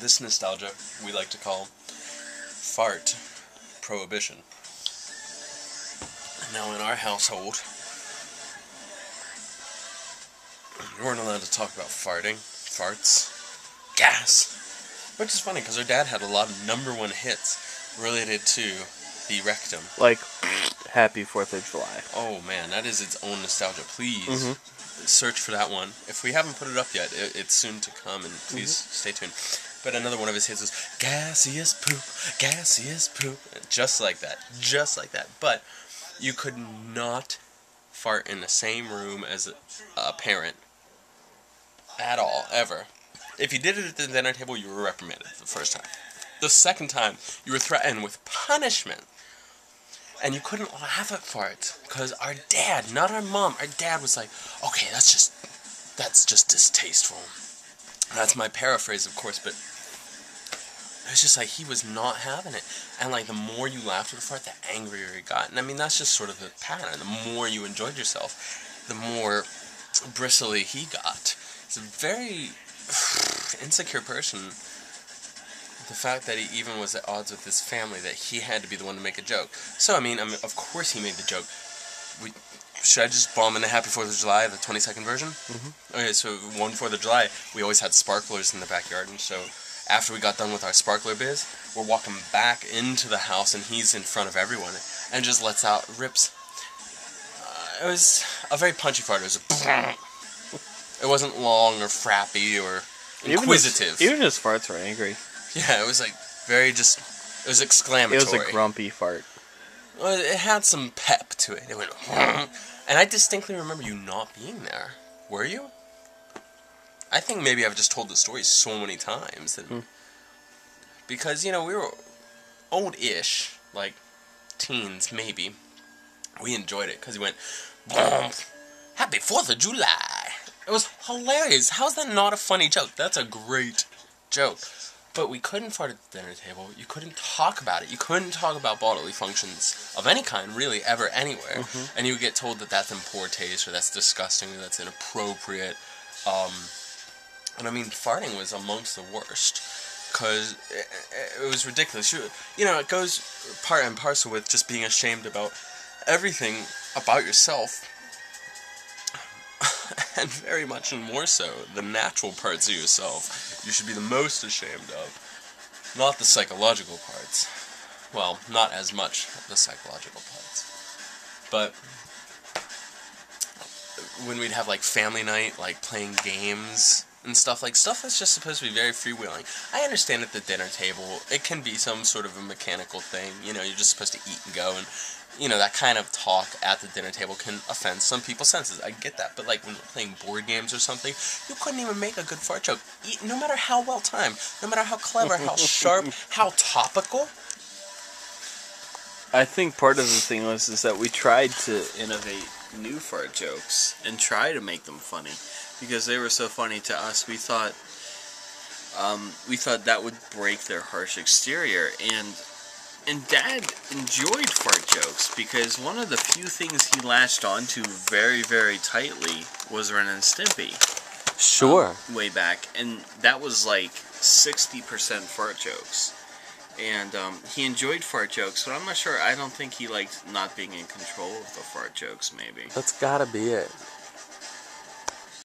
This nostalgia we like to call fart prohibition. Now in our household, we weren't allowed to talk about farts, gas, which is funny because our dad had a lot of #1 hits related to the rectum. Like, Happy 4th of July. Oh man, that is its own nostalgia. Please search for that one. If we haven't put it up yet, it's soon to come, and please stay tuned. But another one of his hits was gaseous poop, gaseous poop. Just like that. Just like that. But you could not fart in the same room as a parent at all, ever. If you did it at the dinner table, you were reprimanded the first time. The second time, you were threatened with punishment. And you couldn't laugh at farts because our dad, not our mom, our dad was like, okay, that's just distasteful. That's my paraphrase, of course, but it's just like he was not having it. And like the more you laughed at a fart, the angrier he got. And I mean, that's just sort of the pattern. The more you enjoyed yourself, the more bristly he got. He's a very insecure person. The fact that he even was at odds with his family, that he had to be the one to make a joke. So, I mean, of course he made the joke. Should I just bomb in the Happy 4th of July, the 22nd version? Okay, so one 4th of July, we always had sparklers in the backyard, and so after we got done with our sparkler biz, we're walking back into the house, and he's in front of everyone, and just lets out rips. It was a very punchy fart. It was it wasn't long or frappy or inquisitive. Even his farts were angry. Yeah, it was like very it was exclamatory. It was a grumpy fart. Well, it had some pep to it. It went, and I distinctly remember you not being there. Were you? I think maybe I've just told the story so many times. That, because, you know, we were old-ish, like teens maybe. We enjoyed it because he went, Happy 4th of July. It was hilarious. How's that not a funny joke? That's a great joke. But we couldn't fart at the dinner table. You couldn't talk about it. You couldn't talk about bodily functions of any kind, really, ever, anywhere. And you would get told that that's in poor taste, or that's disgusting, or that's inappropriate. And I mean, farting was amongst the worst. Because it was ridiculous. You know, it goes part and parcel with just being ashamed about everything about yourself. And very much and more so, the natural parts of yourself you should be the most ashamed of. Not the psychological parts. Well, not as much the psychological parts. But when we'd have like family night, like playing games and stuff that's just supposed to be very freewheeling. I understand at the dinner table, it can be some sort of a mechanical thing. You know, you're just supposed to eat and go, and you know, that kind of talk at the dinner table can offend some people's senses. I get that. But like when we're playing board games or something, you couldn't even make a good fart joke. No matter how well timed, no matter how clever, how sharp, how topical. I think part of the thing was that we tried to innovate new fart jokes and try to make them funny because they were so funny to us. We thought that would break their harsh exterior, and Dad enjoyed fart jokes because one of the few things he latched onto very, very tightly was Ren and Stimpy. Sure. Way back, and that was like 60% fart jokes. And he enjoyed fart jokes, but I'm not sure. I don't think he liked not being in control of the fart jokes, maybe. That's gotta be it.